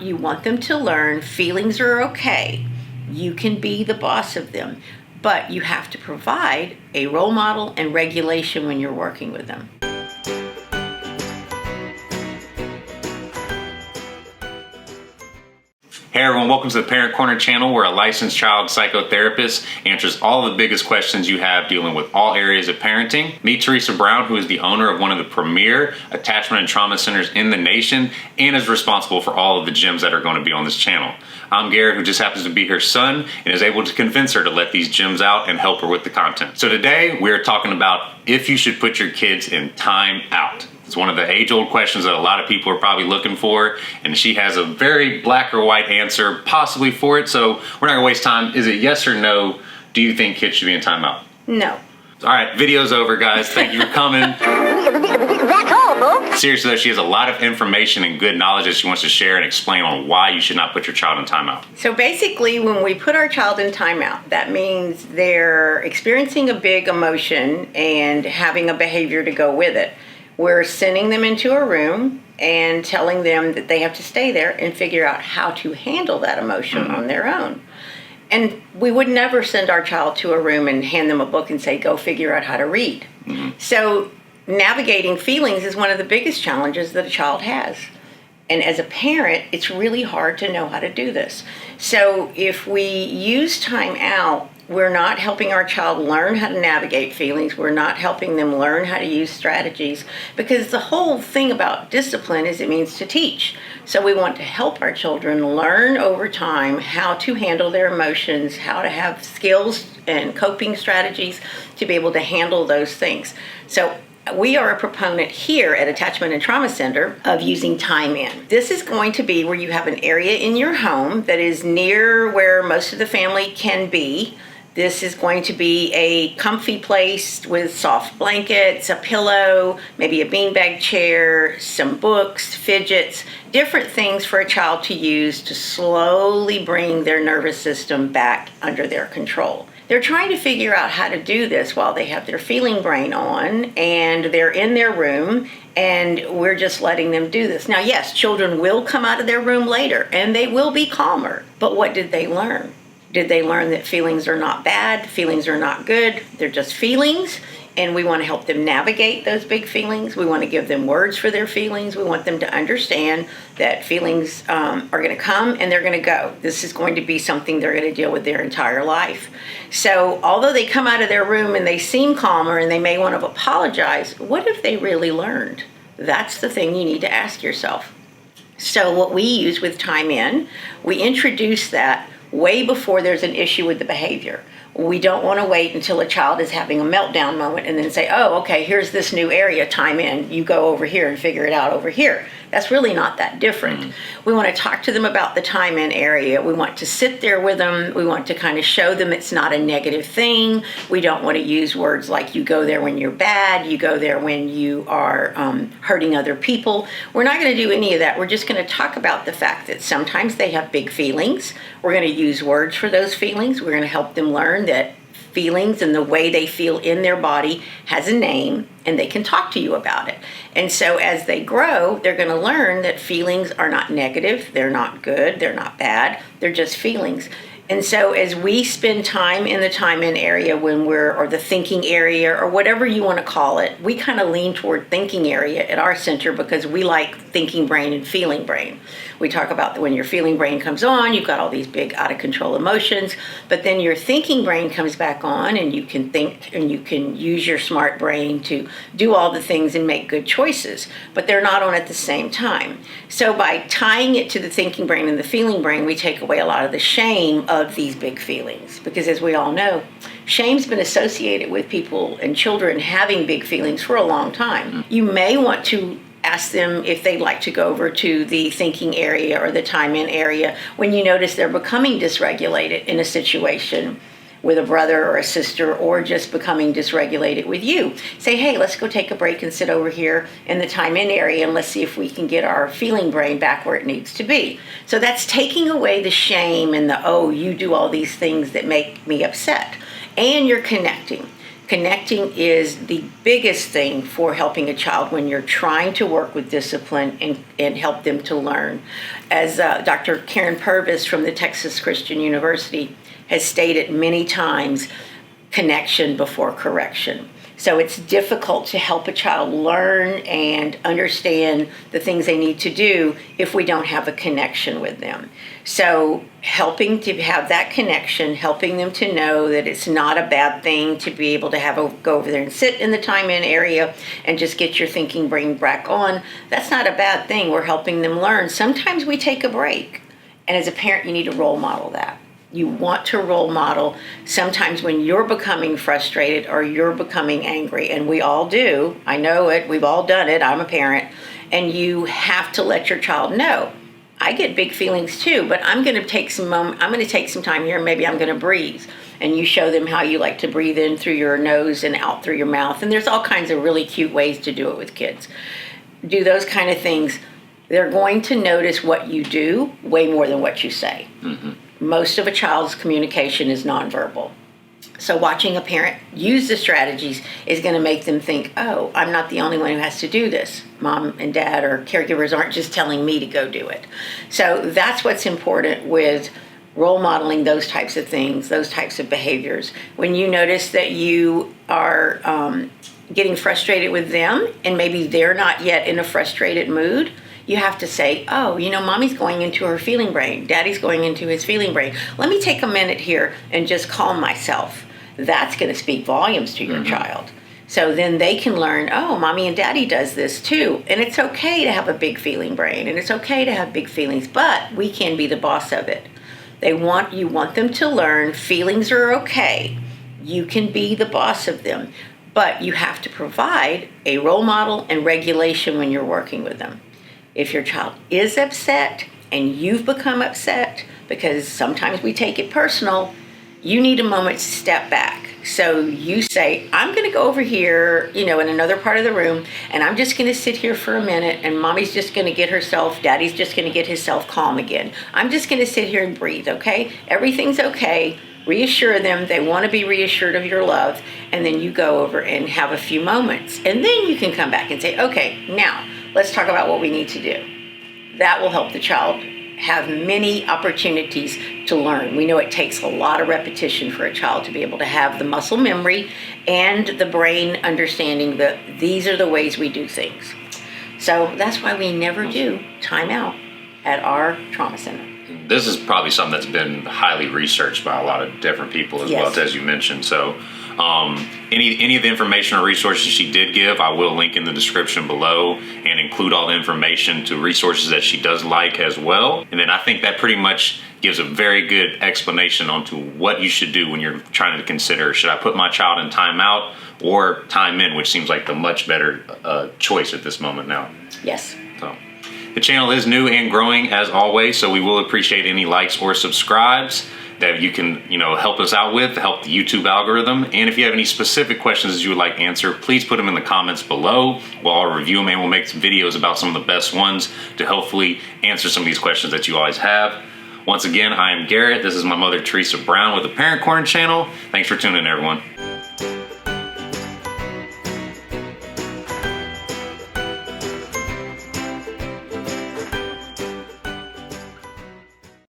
You want them to learn feelings are okay. You can be the boss of them, but you have to provide a role model and regulation when you're working with them. Hey everyone, welcome to the Parent Corner channel, where a licensed child psychotherapist answers all the biggest questions you have dealing with all areas of parenting. Meet Teresa Brown, who is the owner of one of the premier attachment and trauma centers in the nation and is responsible for all of the gems that are going to be on this channel. I'm Garrett, who just happens to be her son and is able to convince her to let these gems out and help her with the content. So today we're talking about if you should put your kids in time out. It's one of the age-old questions that a lot of people are probably looking for, and she has a very black or white answer possibly for it, so we're not gonna waste time. Is it yes or no? Do you think kids should be in timeout? No. All right, video's over, guys. Thank you for coming. That's all, folks. Seriously though, she has a lot of information and good knowledge that she wants to share and explain on why you should not put your child in timeout. So basically, when we put our child in timeout, that means they're experiencing a big emotion and having a behavior to go with it. We're sending them into a room and telling them that they have to stay there and figure out how to handle that emotion on their own. And we would never send our child to a room and hand them a book and say, go figure out how to read. So navigating feelings is one of the biggest challenges that a child has. And as a parent, it's really hard to know how to do this. So if we use time out, we're not helping our child learn how to navigate feelings. We're not helping them learn how to use strategies, because the whole thing about discipline is it means to teach. So we want to help our children learn over time how to handle their emotions, how to have skills and coping strategies to be able to handle those things. So we are a proponent here at Attachment and Trauma Center of using time in. This is going to be where you have an area in your home that is near where most of the family can be. This is going to be a comfy place with soft blankets, a pillow, maybe a beanbag chair, some books, fidgets, different things for a child to use to slowly bring their nervous system back under their control. They're trying to figure out how to do this while they have their feeling brain on and they're in their room, and we're just letting them do this. Now, yes, children will come out of their room later and they will be calmer, but what did they learn? Did they learn that feelings are not bad, feelings are not good, they're just feelings, and we want to help them navigate those big feelings. We want to give them words for their feelings. We want them to understand that feelings are going to come and they're going to go. This is going to be something they're going to deal with their entire life. So although they come out of their room and they seem calmer and they may want to apologize, what have they really learned? That's the thing you need to ask yourself. So what we use with time in, we introduce that way before there's an issue with the behavior. We don't want to wait until a child is having a meltdown moment and then say, oh, okay, here's this new area, time in, you go over here and figure it out over here. That's really not that different. We want to talk to them about the time in area. We want to sit there with them. We want to kind of show them it's not a negative thing. We don't want to use words like you go there when you're bad, you go there when you are hurting other people. We're not going to do any of that. We're just going to talk about the fact that sometimes they have big feelings. We're going to use words for those feelings. We're going to help them learn that feelings and the way they feel in their body has a name, and they can talk to you about it. And so as they grow, they're going to learn that feelings are not negative, they're not good, they're not bad, they're just feelings. And so as we spend time in the time in area or the thinking area, or whatever you want to call it, we kind of lean toward thinking area at our center because we like thinking brain and feeling brain. We talk about when your feeling brain comes on, you've got all these big out of control emotions, but then your thinking brain comes back on and you can think and you can use your smart brain to do all the things and make good choices, but they're not on at the same time. So by tying it to the thinking brain and the feeling brain, we take away a lot of the shame of these big feelings, because as we all know, shame's been associated with people and children having big feelings for a long time. You may want to ask them if they'd like to go over to the thinking area or the time in area when you notice they're becoming dysregulated in a situation with a brother or a sister, or just becoming dysregulated with you. Say, hey, let's go take a break and sit over here in the time in area and let's see if we can get our feeling brain back where it needs to be. So that's taking away the shame and the, oh, you do all these things that make me upset. And you're connecting. Connecting is the biggest thing for helping a child when you're trying to work with discipline and help them to learn. As Dr. Karen Purvis from the Texas Christian University has stated many times, connection before correction. So it's difficult to help a child learn and understand the things they need to do if we don't have a connection with them. So helping to have that connection, helping them to know that it's not a bad thing to be able to go over there and sit in the time in area and just get your thinking brain back on. That's not a bad thing. We're helping them learn. Sometimes we take a break. And as a parent, you need to role model that. You want to role model sometimes when you're becoming frustrated or you're becoming angry, and we all do. I know it. We've all done it. I'm a parent. And you have to let your child know, I get big feelings too, but I'm going to take some time here, and maybe I'm going to breathe. And you show them how you like to breathe in through your nose and out through your mouth. And there's all kinds of really cute ways to do it with kids. Do those kind of things. They're going to notice what you do way more than what you say. Mm-hmm. Most of a child's communication is nonverbal. So watching a parent use the strategies is going to make them think, oh, I'm not the only one who has to do this. Mom and dad or caregivers aren't just telling me to go do it. So that's what's important with role modeling those types of things, those types of behaviors. When you notice that you are getting frustrated with them and maybe they're not yet in a frustrated mood, you have to say, oh, mommy's going into her feeling brain. Daddy's going into his feeling brain. Let me take a minute here and just calm myself. That's going to speak volumes to your child. So then they can learn, oh, mommy and daddy does this too. And it's okay to have a big feeling brain, and it's okay to have big feelings, but we can be the boss of it. You want them to learn feelings are okay. You can be the boss of them, but you have to provide a role model and regulation when you're working with them. If your child is upset and you've become upset, because sometimes we take it personal, you need a moment to step back. So you say, I'm going to go over here, in another part of the room, and I'm just going to sit here for a minute, and mommy's just going to get herself, daddy's just going to get himself calm again. I'm just going to sit here and breathe, okay? Everything's okay. Reassure them. They want to be reassured of your love. And then you go over and have a few moments. And then you can come back and say, okay, now let's talk about what we need to do. That will help the child have many opportunities to learn. We know it takes a lot of repetition for a child to be able to have the muscle memory and the brain understanding that these are the ways we do things. So that's why we never do timeout at our trauma center. This is probably something that's been highly researched by a lot of different people as well, as you mentioned. So any of the information or resources she did give, I will link in the description below and include all the information to resources that she does like as well. And then I think that pretty much gives a very good explanation onto what you should do when you're trying to consider, should I put my child in timeout or time in, which seems like the much better choice at this moment now. Yes. So the channel is new and growing as always, so we will appreciate any likes or subscribes that you can, help us out with to help the YouTube algorithm. And if you have any specific questions that you would like answered, please put them in the comments below. We'll review them and we'll make some videos about some of the best ones to hopefully answer some of these questions that you always have. Once again, I am Garrett. This is my mother, Teresa Brown, with the Parent Corner channel. Thanks for tuning in, everyone.